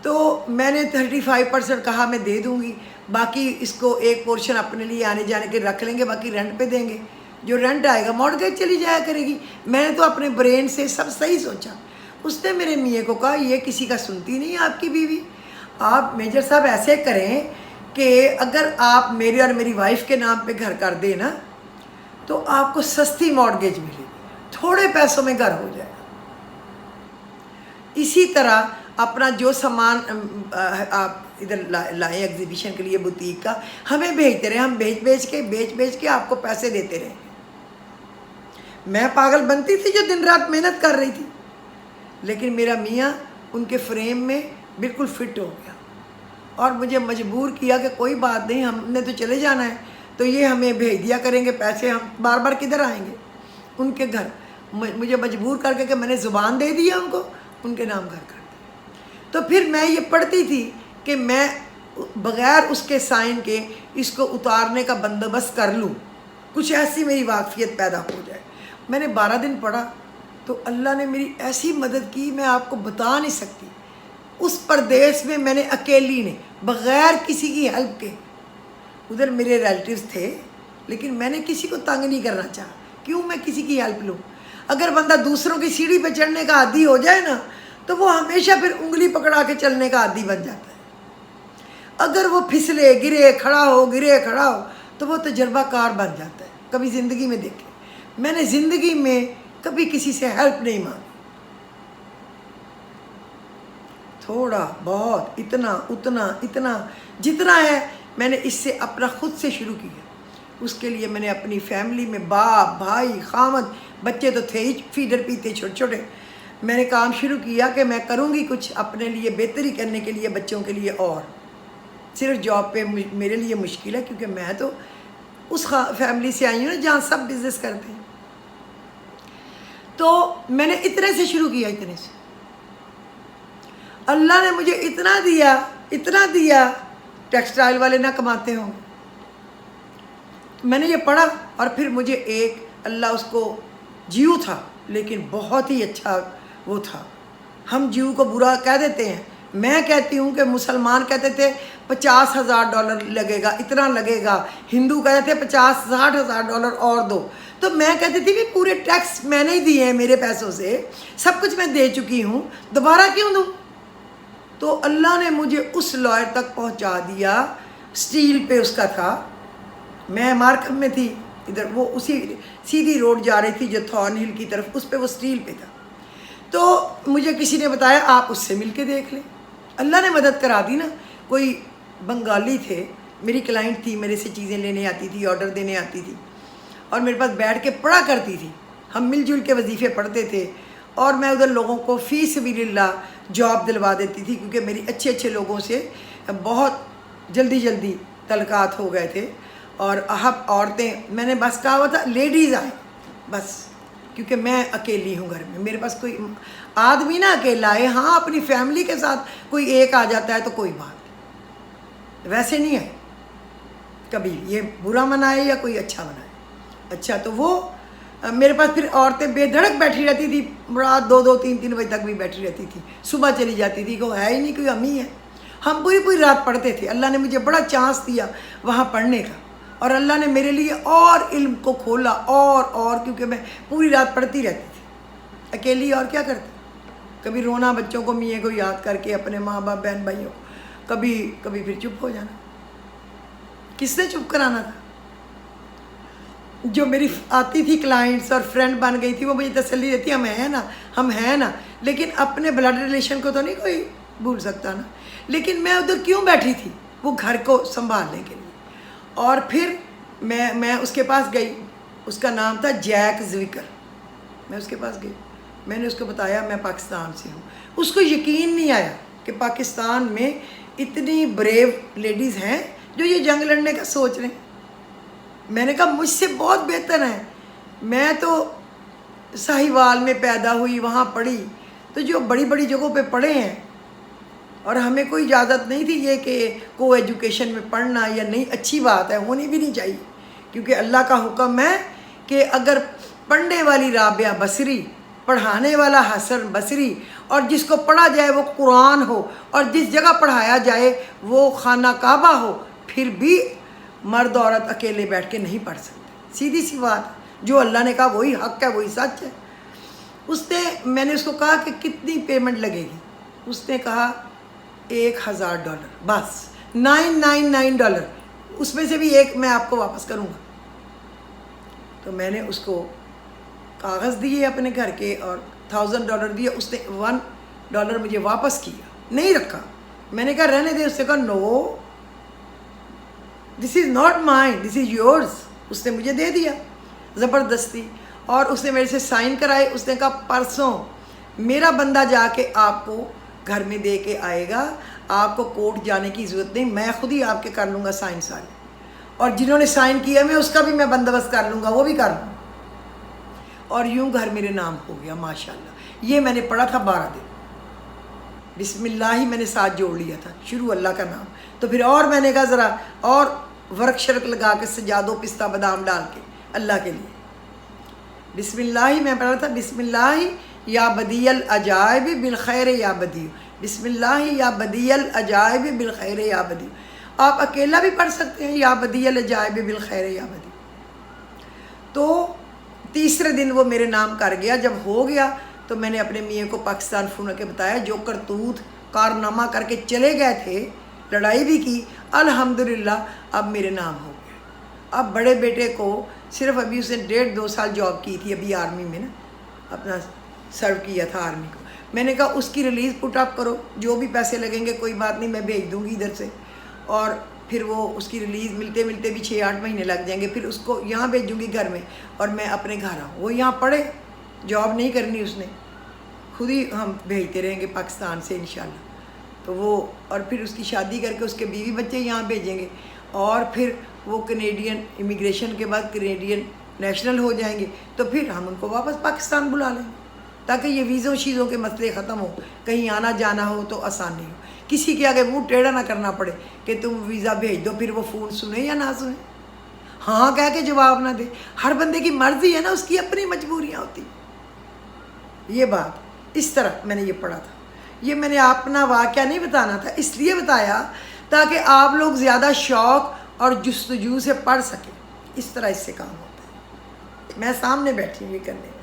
تو میں نے 35% کہا میں دے دوں گی، باقی اس کو ایک پورشن اپنے لیے آنے جانے کے رکھ لیں گے، باقی رینٹ پہ دیں گے، جو رینٹ آئے گا مارگیج چلی جایا کرے گی۔ میں نے تو اپنے برین سے سب صحیح سوچا۔ اس نے میرے میاں کو کہا یہ کسی کا سنتی نہیں آپ کی بیوی، آپ میجر صاحب ایسے کریں کہ اگر آپ میرے اور میری وائف کے نام پہ گھر کر دیں نا تو آپ کو سستی مارگیج ملے گی، تھوڑے پیسوں میں گھر ہو جائے گا۔ اسی طرح اپنا جو سامان آپ ادھر لائیں ایگزیبیشن کے لیے بوتیک کا، ہمیں بھیجتے رہے، ہم بیچ کے آپ کو پیسے دیتے رہے۔ میں پاگل بنتی تھی جو دن رات محنت کر رہی تھی، لیکن میرا میاں ان کے فریم میں بالکل فٹ ہو گیا اور مجھے مجبور کیا کہ کوئی بات نہیں، ہم نے تو چلے جانا ہے تو یہ ہمیں بھیج دیا کریں گے پیسے، ہم بار بار کدھر آئیں گے ان کے گھر۔ مجھے مجبور کر کے کہ میں نے زبان دے دیا ان کو، ان کے نام گھر کر دیا۔ تو پھر میں یہ پڑھتی تھی کہ میں بغیر اس کے سائن کے اس کو اتارنے کا بندوبست کر لوں، کچھ ایسی میری واقفیت پیدا ہو جائے۔ میں نے 12 دن پڑھا تو اللہ نے میری ایسی مدد کی میں آپ کو بتا نہیں سکتی۔ اس پردیس میں میں نے اکیلی نے بغیر کسی کی ہیلپ کے، ادھر میرے ریلیٹیوز تھے لیکن میں نے کسی کو تنگ نہیں کرنا چاہا، کیوں میں کسی کی ہیلپ لوں؟ اگر بندہ دوسروں کی سیڑھی پہ چڑھنے کا عادی ہو جائے نا تو وہ ہمیشہ پھر انگلی پکڑا کے چلنے کا عادی بن جاتا ہے۔ اگر وہ پھسلے گرے کھڑا ہو تو وہ تجربہ کار بن جاتا ہے۔ کبھی زندگی میں دیکھیں، میں نے زندگی میں کبھی کسی سے ہیلپ نہیں مانگی، تھوڑا بہت اتنا جتنا ہے میں نے اس سے اپنا خود سے شروع کیا۔ اس کے لیے میں نے اپنی فیملی میں باپ بھائی خامد، بچے تو تھے ہی فیڈر پیتے چھوٹے، میں نے کام شروع کیا کہ میں کروں گی کچھ اپنے لیے بہتری کرنے کے لیے، بچوں کے لیے۔ اور صرف جاب پہ میرے لیے مشکل ہے کیونکہ میں تو اس فیملی سے آئی ہوں نا جہاں سب بزنس کرتے ہیں۔ تو میں نے اتنے سے شروع کیا، اتنے سے اللہ نے مجھے اتنا دیا، ٹیکسٹائل والے نہ کماتے ہوں۔ میں نے یہ پڑھا اور پھر مجھے ایک اللہ اس کو جیو تھا لیکن بہت ہی اچھا وہ تھا۔ ہم جیو کو برا کہہ دیتے ہیں، میں کہتی ہوں کہ مسلمان کہتے تھے $50,000 لگے گا، اتنا لگے گا، ہندو کہتے تھے $50,000-60,000 اور دو، تو میں کہتی تھی کہ پورے ٹیکس میں نے دیے ہیں، میرے پیسوں سے سب کچھ میں دے چکی ہوں، دوبارہ کیوں دوں؟ تو اللہ نے مجھے اس لائر تک پہنچا دیا، سٹیل پہ اس کا تھا، میں مارکم میں تھی ادھر، وہ اسی سیدھی روڈ جا رہی تھی جو تھارن ہل کی طرف، اس پہ وہ سٹیل پہ تھا۔ تو مجھے کسی نے بتایا آپ اس سے مل کے دیکھ لیں، اللہ نے مدد کرا دی نا. کوئی بنگالی تھے, میری کلائنٹ تھی, میرے سے چیزیں لینے آتی تھی, آرڈر دینے آتی تھی, اور میرے پاس بیٹھ کے پڑھا کرتی تھی. ہم مل جل کے وظیفے پڑھتے تھے, اور میں ادھر لوگوں کو فی سبیل اللہ جاب دلوا دیتی تھی, کیونکہ میری اچھے اچھے لوگوں سے بہت جلدی تعلقات ہو گئے تھے. اور عورتیں, میں نے بس کہا ہوا تھا لیڈیز آئیں بس, کیونکہ میں اکیلی ہوں گھر میں, میرے پاس کوئی آدمی نہ اکیلا آئے. ہاں اپنی فیملی کے ساتھ کوئی ایک آ جاتا ہے تو کوئی بات, ویسے نہیں ہے کبھی یہ برا منائے یا کوئی اچھا منائے. اچھا, تو وہ میرے پاس پھر عورتیں بے دھڑک بیٹھی رہتی تھی, رات 2-2 3-3 بجے تک بھی بیٹھی رہتی تھی. صبح چلی جاتی تھی, کوئی ہے ہی نہیں, کوئی امی ہے. ہم پوری رات پڑھتے تھے. اللہ نے مجھے بڑا چانس دیا وہاں پڑھنے کا, اور اللہ نے میرے لیے اور علم کو کھولا, اور کیونکہ میں پوری رات پڑھتی رہتی تھی اکیلی. اور کیا کرتی, کبھی رونا بچوں کو, میاں کو یاد کر کے, اپنے ماں باپ بہن بھائیوں, کبھی پھر چپ ہو جانا. کس نے چپ کرانا تھا؟ جو میری آتی تھی کلائنٹس اور فرینڈ بن گئی تھی, وہ مجھے تسلی دیتی, ہم ہیں نا. لیکن اپنے بلڈ ریلیشن کو تو نہیں کوئی بھول سکتا نا. لیکن میں ادھر کیوں بیٹھی تھی؟ وہ گھر کو سنبھالنے کے لیے. اور پھر میں اس کے پاس گئی, اس کا نام تھا جیک زویکر. میں اس کے پاس گئی, میں نے اس کو بتایا میں پاکستان سے ہوں. اس کو یقین نہیں آیا کہ پاکستان میں اتنی بریو لیڈیز ہیں جو یہ جنگ لڑنے کا سوچ رہے ہیں. میں نے کہا مجھ سے بہت بہتر ہیں, میں تو ساہیوال میں پیدا ہوئی, وہاں پڑھی, تو جو بڑی جگہوں پہ پڑھے ہیں, اور ہمیں کوئی اجازت نہیں تھی یہ کہ کو ایجوکیشن میں پڑھنا یا نہیں. اچھی بات ہے, ہونی بھی نہیں چاہیے, کیونکہ اللہ کا حکم ہے کہ اگر پڑھنے والی رابعہ بصری, پڑھانے والا حسن بصری, اور جس کو پڑھا جائے وہ قرآن ہو, اور جس جگہ پڑھایا جائے وہ خانہ کعبہ ہو, پھر بھی مرد عورت اکیلے بیٹھ کے نہیں پڑھ سکتے. سیدھی سی بات, جو اللہ نے کہا وہی حق ہے, وہی سچ ہے. میں نے اس کو کہا کہ کتنی پیمنٹ لگے گی؟ اس نے کہا $1000 بس, $999. اس میں سے بھی ایک میں آپ کو واپس کروں گا. تو میں نے اس کو کاغذ دیے اپنے گھر کے, اور $1000 دیا. اس نے $1 مجھے واپس کیا, نہیں رکھا. میں نے کہا رہنے دے. اس نے کہا no, this is not mine, this is yours. اس نے مجھے دے دیا زبردستی, اور اس نے میرے سے سائن کرائے. اس نے کہا پرسوں میرا بندہ جا کے آپ کو گھر میں دے کے آئے گا, آپ کو کورٹ جانے کی ضرورت نہیں, میں خود ہی آپ کے کر لوں گا سائن سارے, اور جنہوں نے سائن کیا میں اس کا بھی میں بندوبست کر لوں گا, وہ بھی کر لوں گا. اور یوں گھر میرے نام ہو گیا ماشاءاللہ. یہ میں نے پڑھا تھا 12 دن, بسم اللہ ہی میں نے ساتھ جوڑ لیا تھا, شروع اللہ کا نام. تو پھر اور میں نے کہا ذرا اور ورق شرک لگا کے سجادوں پستہ بادام ڈال کے اللہ کے لیے. بسم اللہ میں پڑھا تھا, بسم اللہ یا بدیع العجائب بالخیر یا بدیع, بسم اللہ یا بدیع العجائب بالخیر یا بدیع. آپ اکیلا بھی پڑھ سکتے ہیں, یا بدیع العجائب بالخیر یا بدیع. تو تیسرے دن وہ میرے نام کر گیا. جب ہو گیا تو میں نے اپنے میاں کو پاکستان فون کے بتایا, جو کرتوت کارنامہ کر کے چلے گئے تھے, لڑائی بھی کی, الحمدللہ اب میرے نام ہو گیا. اب بڑے بیٹے کو صرف ابھی اس نے 1.5-2 سال جاب کی تھی, ابھی آرمی میں نا اپنا سرو کیا تھا آرمی کو. میں نے کہا اس کی ریلیز پٹ اپ کرو, جو بھی پیسے لگیں گے کوئی بات نہیں, میں بھیج دوں گی ادھر سے. اور پھر وہ اس کی ریلیز ملتے بھی 6-8 مہینے لگ جائیں گے. پھر اس کو یہاں بھیجوں گی گھر میں, اور میں اپنے گھر آؤں. وہ یہاں پڑھے, جاب نہیں کرنی اس نے, خود ہی ہم بھیجتے رہیں گے پاکستان سے انشاءاللہ. تو وہ, اور پھر اس کی شادی کر کے اس کے بیوی بچے یہاں بھیجیں گے, اور پھر وہ کینیڈین امیگریشن کے بعد کینیڈین نیشنل ہو جائیں گے. تو پھر ہم ان کو واپس پاکستان بلا لیں گے, تاکہ یہ ویزوں شیزوں کے مسئلے ختم ہو, کہیں آنا جانا ہو تو آسانی ہو, کسی کے آگے منہ ٹیڑھا نہ کرنا پڑے کہ تم ویزا بھیج دو, پھر وہ فون سنیں یا نہ سنیں, ہاں کہہ کے جواب نہ دے. ہر بندے کی مرضی ہے نا, اس کی اپنی مجبوریاں ہوتی. یہ بات اس طرح میں نے یہ پڑھا تھا. یہ میں نے اپنا واقعہ نہیں بتانا تھا, اس لیے بتایا تاکہ آپ لوگ زیادہ شوق اور جستجو سے پڑھ سکیں. اس طرح اس سے کام ہوتا ہے. میں سامنے بیٹھی ہوں یہ کرنے میں,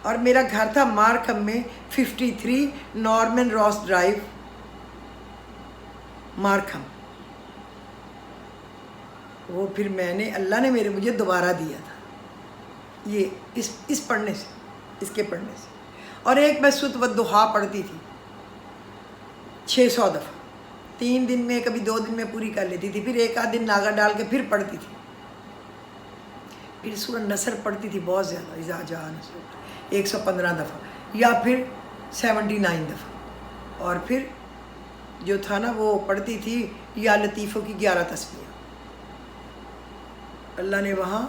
اور میرا گھر تھا مارکھم میں 53 نارمن راس ڈرائیو, مارکھم. وہ پھر میں نے, اللہ نے مجھے دوبارہ دیا تھا یہ اس پڑھنے سے, اس کے پڑھنے سے. اور ایک میں سوت و دحا پڑھتی تھی, 600 دفعہ 3 دن میں کبھی 2 دن میں پوری کر لیتی تھی، پھر ایک آدھ دن ناگا ڈال کے پھر پڑھتی تھی، پھر سورہ نصر پڑھتی تھی بہت زیادہ، اذا جاء نصر اللہ 115 دفعہ یا پھر 79 دفعہ، اور پھر جو تھا نا وہ پڑھتی تھی یا لطیفوں کی 11 تسبیح۔ اللہ نے وہاں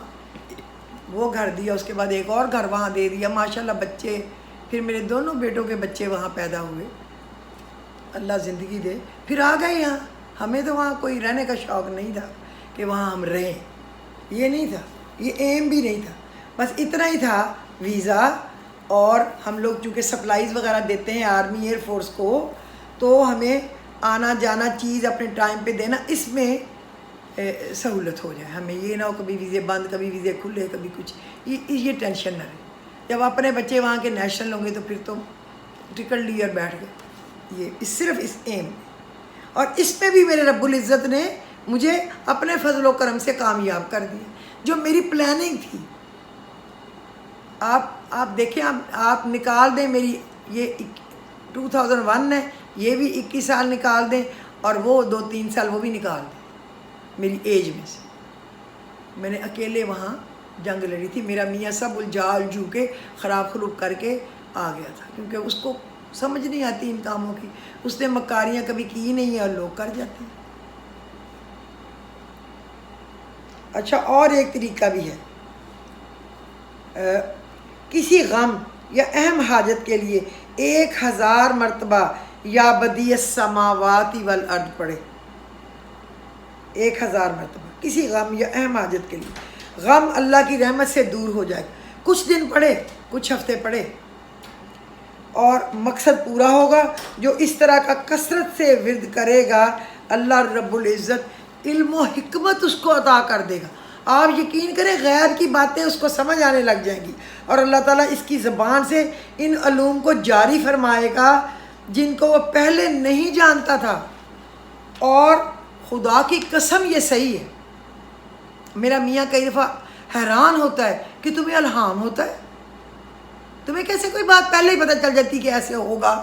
وہ گھر دیا، اس کے بعد ایک اور گھر وہاں دے دیا، ماشاءاللہ بچے، پھر میرے دونوں بیٹوں کے بچے وہاں پیدا ہوئے، اللہ زندگی دے، پھر آ گئے یہاں۔ ہمیں تو وہاں کوئی رہنے کا شوق نہیں تھا کہ وہاں ہم رہیں، یہ نہیں تھا، یہ ایم بھی نہیں تھا، بس اتنا ہی تھا ویزا، اور ہم لوگ چونکہ سپلائیز وغیرہ دیتے ہیں آرمی ایئر فورس کو، تو ہمیں آنا جانا چیز اپنے ٹائم پہ دینا، اس میں سہولت ہو جائے، ہمیں یہ نہ ہو کبھی ویزے بند، کبھی ویزے کھلے، کبھی کچھ، یہ ٹینشن نہ رہے۔ جب اپنے بچے وہاں کے نیشنل ہوں گے تو پھر تو ٹکٹ لی اور بیٹھ گئے، یہ صرف اس ایم میں، اور اس میں بھی میرے رب العزت نے مجھے اپنے فضل و کرم سے کامیاب کر دیا، جو میری پلاننگ تھی۔ آپ دیکھیں، آپ نکال دیں میری یہ 2001 ہے، یہ بھی 21 سال نکال دیں، اور وہ 2-3 سال وہ بھی نکال دیں میری ایج میں سے، میں نے اکیلے وہاں جنگ لڑی تھی، میرا میاں سب الجھا الجھو کے خراب خروب کر کے آ گیا تھا، کیونکہ اس کو سمجھ نہیں آتی ان کاموں کی، اس نے مکاریاں کبھی کی نہیں ہیں اور لوگ کر جاتے ہیں۔ اچھا، اور ایک طریقہ بھی ہے، کسی غم یا اہم حاجت کے لیے 1000 مرتبہ یا بدیع السماوات والارض پڑھے، 1000 مرتبہ کسی غم یا اہم حاجت کے لیے، غم اللہ کی رحمت سے دور ہو جائے، کچھ دن پڑھے، کچھ ہفتے پڑھے، اور مقصد پورا ہوگا۔ جو اس طرح کا کثرت سے ورد کرے گا، اللہ رب العزت علم و حکمت اس کو عطا کر دے گا۔ آپ یقین کریں، غیر کی باتیں اس کو سمجھ آنے لگ جائیں گی، اور اللہ تعالیٰ اس کی زبان سے ان علوم کو جاری فرمائے گا جن کو وہ پہلے نہیں جانتا تھا۔ اور خدا کی قسم یہ صحیح ہے، میرا میاں کئی دفعہ حیران ہوتا ہے کہ تمہیں الہام ہوتا ہے، تمہیں کیسے کوئی بات پہلے ہی پتہ چل جاتی کہ ایسے ہوگا۔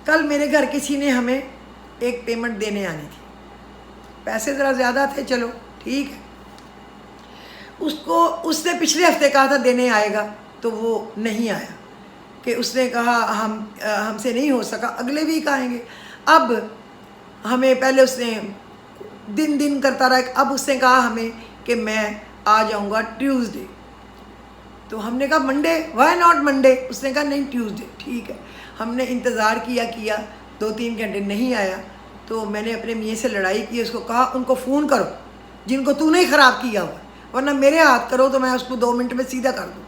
کل میرے گھر کسی نے ہمیں ایک پیمنٹ دینے آنی تھی، پیسے ذرا زیادہ تھے، چلو ٹھیک ہے، اس نے پچھلے ہفتے کہا تھا دینے آئے گا، تو وہ نہیں آیا، کہ اس نے کہا ہم سے نہیں ہو سکا، اگلے ویک آئیں گے۔ اب ہمیں پہلے اس نے دن کرتا رہا، اب اس نے کہا ہمیں کہ میں آ جاؤں گا ٹیوزڈے، تو ہم نے کہا منڈے، وائی ناٹ منڈے؟ اس نے کہا نہیں ٹیوزڈے، ٹھیک ہے۔ ہم نے انتظار کیا 2-3 گھنٹے نہیں آیا، تو میں نے اپنے میاں سے لڑائی کی، اس کو کہا ان کو فون کرو جن کو تو نے خراب کیا ہوا، ورنہ میرے ہاتھ کرو تو میں اس کو 2 منٹ میں سیدھا کر دوں۔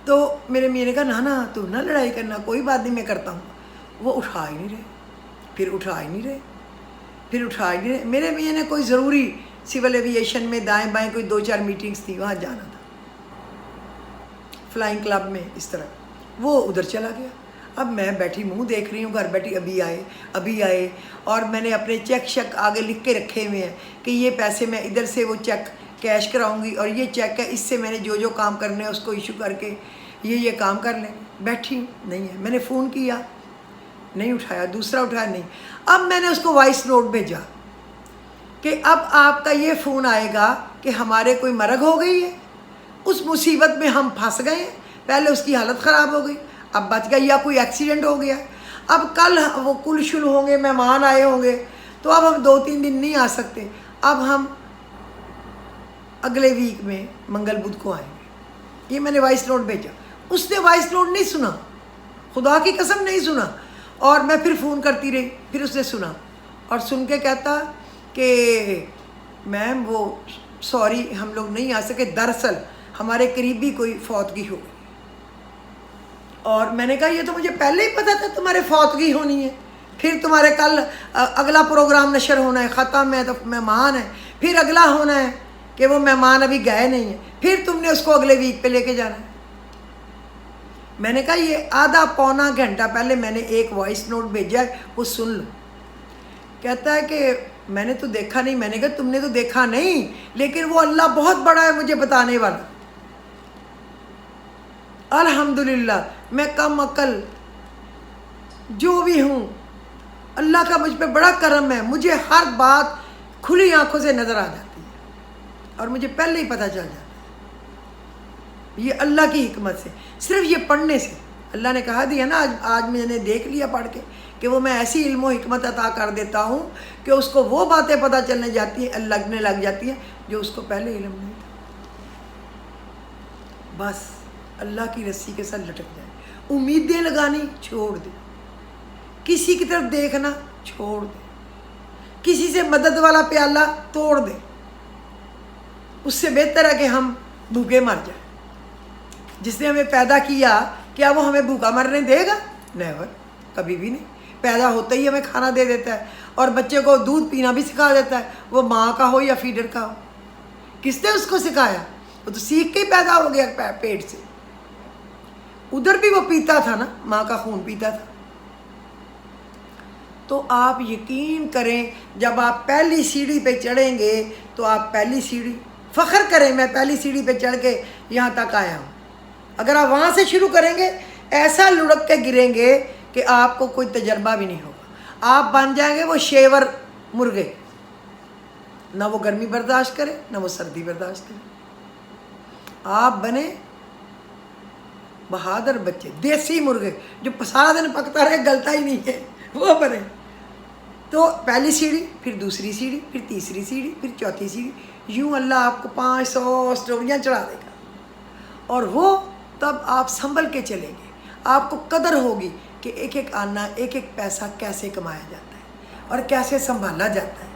تو میرے میاں نے کہا نا تو نہ لڑائی کرنا، کوئی بات نہیں، میں کرتا ہوں۔ وہ اٹھا ہی نہیں رہے، پھر اٹھا ہی نہیں رہے۔ میرے میاں نے کوئی ضروری سول ایوییشن میں دائیں بائیں کوئی 2-4 میٹنگز تھی، وہاں جانا تھا، فلائنگ کلب میں، اس طرح وہ ادھر چلا گیا۔ اب میں بیٹھی منہ دیکھ رہی ہوں، گھر بیٹھی ابھی آئے، اور میں نے اپنے چیک آگے لکھ کے رکھے ہوئے ہیں کہ یہ پیسے میں ادھر سے وہ چیک کیش کراؤں گی، اور یہ چیک ہے، اس سے میں نے جو کام کرنے ہیں اس کو ایشو کر کے یہ کام کر لیں۔ بیٹھی نہیں ہے، میں نے فون کیا نہیں اٹھایا، دوسرا اٹھایا نہیں۔ اب میں نے اس کو وائس نوٹ بھیجا کہ اب آپ کا یہ فون آئے گا کہ ہمارے کوئی مرگ ہو گئی ہے، اس مصیبت میں ہم پھنس گئے ہیں، پہلے اس کی حالت خراب ہو گئی، اب بچ گیا، یا کوئی ایکسیڈنٹ ہو گیا، اب کل وہ کل شل ہوں گے، مہمان آئے ہوں گے، تو اب ہم 2-3 دن نہیں آ سکتے، اب ہم اگلے ویک میں منگل بدھ کو آئیں گے۔ یہ میں نے وائس نوٹ بھیجا، اس نے وائس نوٹ نہیں سنا، خدا کی قسم نہیں سنا، اور میں پھر فون کرتی رہی، پھر اس نے سنا، اور سن کے کہتا کہ میم وہ سوری ہم لوگ نہیں آ سکے، دراصل ہمارے قریبی کوئی فوتگی ہو گئی۔ اور میں نے کہا یہ تو مجھے پہلے ہی پتا تھا تمہارے فوتگی ہونی ہے، پھر تمہارے کل اگلا پروگرام نشر ہونا ہے، ختم ہے تو مہمان ہے، پھر اگلا ہونا ہے کہ وہ مہمان ابھی گئے نہیں ہیں، پھر تم نے اس کو اگلے ویک پہ لے کے جانا ہے۔ میں نے کہا یہ آدھا پونا گھنٹہ پہلے میں نے ایک وائس نوٹ بھیجا ہے، وہ سن لو۔ کہتا ہے کہ میں نے تو دیکھا نہیں۔ میں نے کہا تم نے تو دیکھا نہیں، لیکن وہ اللہ بہت بڑا ہے مجھے بتانے والا۔ الحمدللہ میں کم عقل جو بھی ہوں، اللہ کا مجھ پہ بڑا کرم ہے، مجھے ہر بات کھلی آنکھوں سے نظر آ جاتی ہے اور مجھے پہلے ہی پتہ چل جاتا ہے، یہ اللہ کی حکمت سے، صرف یہ پڑھنے سے۔ اللہ نے کہا دیا نا، آج میں نے دیکھ لیا پڑھ کے کہ وہ میں ایسی علم و حکمت عطا کر دیتا ہوں کہ اس کو وہ باتیں پتہ چلنے جاتی ہیں، لگنے لگ جاتی ہیں جو اس کو پہلے علم نہیں تھا۔ بس اللہ کی رسی کے ساتھ لٹک جائے، امیدیں لگانی چھوڑ دے، کسی کی طرف دیکھنا چھوڑ دے، کسی سے مدد والا پیالہ توڑ دے، اس سے بہتر ہے کہ ہم بھوکے مر جائیں۔ جس نے ہمیں پیدا کیا کیا وہ ہمیں بھوکا مرنے دے گا؟ نیور، کبھی بھی نہیں۔ پیدا ہوتے ہی ہمیں کھانا دے دیتا ہے اور بچے کو دودھ پینا بھی سکھا دیتا ہے، وہ ماں کا ہو یا فیڈر کا ہو۔ کس نے اس کو سکھایا؟ وہ تو سیکھ کے ہی پیدا ہو گیا پیٹ سے۔ ادھر بھی وہ پیتا تھا نا، ماں کا خون پیتا تھا۔ تو آپ یقین کریں، جب آپ پہلی سیڑھی پہ چڑھیں گے تو آپ پہلی سیڑھی فخر کریں، میں پہلی سیڑھی پہ چڑھ کے یہاں تک آیا ہوں۔ اگر آپ وہاں سے شروع کریں گے ایسا لڑک کے گریں گے کہ آپ کو کوئی تجربہ بھی نہیں ہوگا۔ آپ بن جائیں گے وہ شیور مرغے، نہ وہ گرمی برداشت کرے نہ وہ سردی برداشت کرے۔ آپ بنے بہادر بچے، دیسی مرغے جو سارا دن پکتا رہے گلتا ہی نہیں ہے، وہ بنے۔ تو پہلی سیڑھی، پھر دوسری سیڑھی، پھر تیسری سیڑھی، پھر چوتھی سیڑھی، یوں اللہ آپ کو 500 سٹوریاں چڑھا دے گا، اور وہ تب آپ سنبھل کے چلیں گے۔ آپ کو قدر ہوگی کہ ایک ایک آنا، ایک ایک پیسہ کیسے کمایا جاتا ہے اور کیسے سنبھالا جاتا ہے۔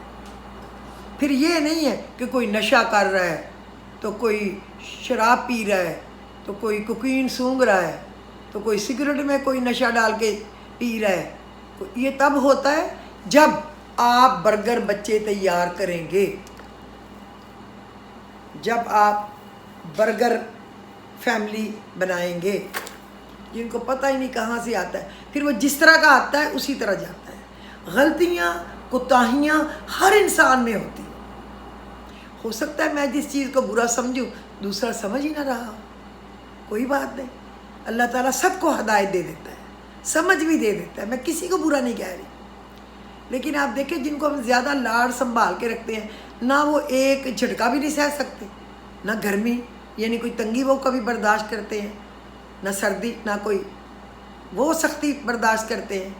پھر یہ نہیں ہے کہ کوئی نشہ کر رہا ہے تو کوئی شراب پی رہا ہے تو کوئی کوکین سونگھ رہا ہے تو کوئی سگریٹ میں کوئی نشہ ڈال کے پی رہا ہے۔ یہ تب ہوتا ہے جب آپ برگر بچے تیار کریں گے، جب آپ برگر فیملی بنائیں گے جن کو پتہ ہی نہیں کہاں سے آتا ہے، پھر وہ جس طرح کا آتا ہے اسی طرح جاتا ہے۔ غلطیاں کوتاہیاں ہر انسان میں ہوتی ہیں۔ ہو سکتا ہے میں جس چیز کو برا سمجھوں دوسرا سمجھ ہی نہ رہا ہو، کوئی بات نہیں، اللہ تعالیٰ سب کو ہدایت دے دیتا ہے، سمجھ بھی دے دیتا ہے، میں کسی کو برا نہیں کہہ رہی۔ لیکن آپ دیکھیں جن کو ہم زیادہ لاڑ سنبھال کے رکھتے ہیں، نہ وہ ایک جھٹکا بھی نہیں سہ سکتے، نہ گرمی یعنی کوئی تنگی وہ کبھی برداشت کرتے ہیں، نہ سردی، نہ کوئی وہ سختی برداشت کرتے ہیں،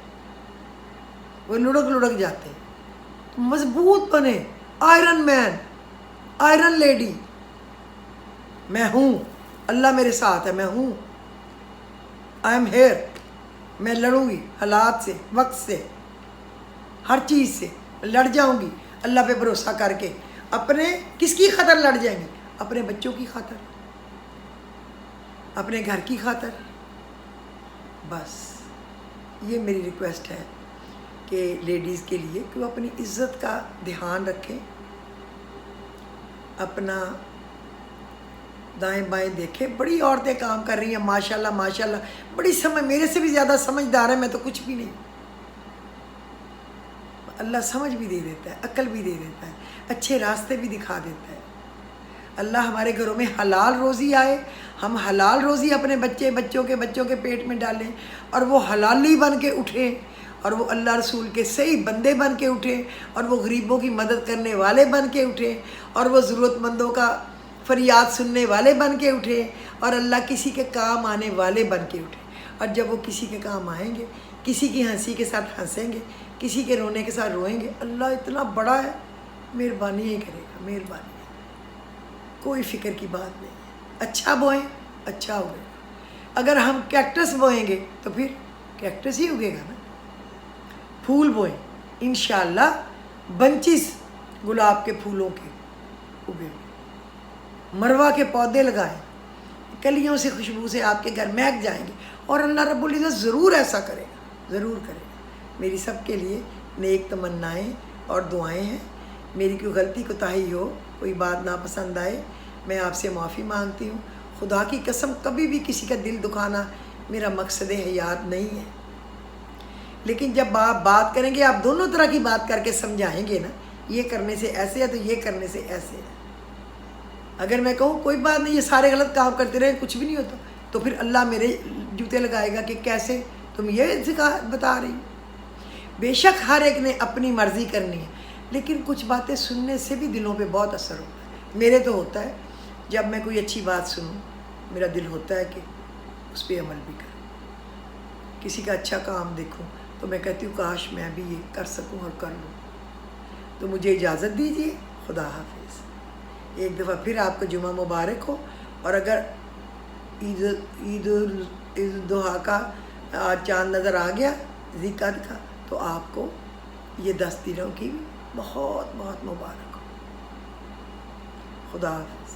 وہ لڑک لڑک جاتے ہیں۔ مضبوط بنے، آئرن مین، آئرن لیڈی، میں ہوں، اللہ میرے ساتھ ہے، میں ہوں، آئی ایم ہیئر، میں لڑوں گی حالات سے، وقت سے، ہر چیز سے لڑ جاؤں گی اللہ پہ بھروسہ کر کے۔ اپنے کس کی خاطر لڑ جائیں گے؟ اپنے بچوں کی خاطر، اپنے گھر کی خاطر۔ بس یہ میری ریکویسٹ ہے کہ لیڈیز کے لیے کہ وہ اپنی عزت کا دھیان رکھیں، اپنا دائیں بائیں دیکھیں۔ بڑی عورتیں کام کر رہی ہیں ماشاءاللہ ماشاءاللہ، بڑی سمجھ، میرے سے بھی زیادہ سمجھدار ہے، میں تو کچھ بھی نہیں۔ اللہ سمجھ بھی دے دیتا ہے، عقل بھی دے دیتا ہے، اچھے راستے بھی دکھا دیتا ہے۔ اللہ ہمارے گھروں میں حلال روزی آئے، ہم حلال روزی اپنے بچوں کے پیٹ میں ڈالیں، اور وہ حلالی بن کے اٹھیں، اور وہ اللہ رسول کے صحیح بندے بن کے اٹھیں، اور وہ غریبوں کی مدد کرنے والے بن کے اٹھیں، اور وہ ضرورت مندوں کا فریاد سننے والے بن کے اٹھیں، اور اللہ کسی کے کام آنے والے بن کے اٹھیں۔ اور جب وہ کسی کے کام آئیں گے، کسی کی ہنسی کے ساتھ ہنسیں گے، کسی کے رونے کے ساتھ روئیں گے، اللہ اتنا بڑا ہے، مہربانی ہی کرے گا، مہربانی ہے، کوئی فکر کی بات نہیں ہے۔ اچھا بوئیں اچھا ہوگا، اگر ہم کیکٹس بوئیں گے تو پھر کیکٹس ہی اگے گا نا۔ پھول بوئیں، انشاءاللہ بنچز گلاب کے پھولوں کے اگے گے، مروہ کے پودے لگائیں، کلیوں سے خوشبو سے آپ کے گھر مہک جائیں گے، اور اللہ رب العزت ضرور ایسا کرے گا، ضرور کرے گا۔ میری سب کے لیے نیک تمنائیں اور دعائیں ہیں۔ میری کوئی غلطی کوتاہی ہو، کوئی بات ناپسند آئے، میں آپ سے معافی مانگتی ہوں۔ خدا کی قسم کبھی بھی کسی کا دل دکھانا میرا مقصد حیات نہیں ہے، لیکن جب آپ بات کریں گے، آپ دونوں طرح کی بات کر کے سمجھائیں گے نا، یہ کرنے سے ایسے ہے تو یہ کرنے سے ایسے ہے۔ اگر میں کہوں کوئی بات نہیں، یہ سارے غلط کام کرتے رہے کچھ بھی نہیں ہوتا، تو پھر اللہ میرے جوتے لگائے گا کہ کیسے تم یہ بتا رہی ہو۔ بے شک ہر ایک نے اپنی مرضی کرنی ہے، لیکن کچھ باتیں سننے سے بھی دلوں پہ بہت اثر ہوتا ہے۔ میرے تو ہوتا ہے، جب میں کوئی اچھی بات سنوں میرا دل ہوتا ہے کہ اس پہ عمل بھی کروں۔ کسی کا اچھا کام دیکھوں تو میں کہتی ہوں کاش میں بھی یہ کر سکوں اور کر لوں۔ تو مجھے اجازت دیجیے، خدا حافظ۔ ایک دفعہ پھر آپ کو جمعہ مبارک ہو، اور اگر عید الضحیٰ کا چاند نظر آ گیا ذی-القعدہ کا، تو آپ کو یہ 10 دنوں کی بہت بہت مبارک ہو۔ خدا حافظ۔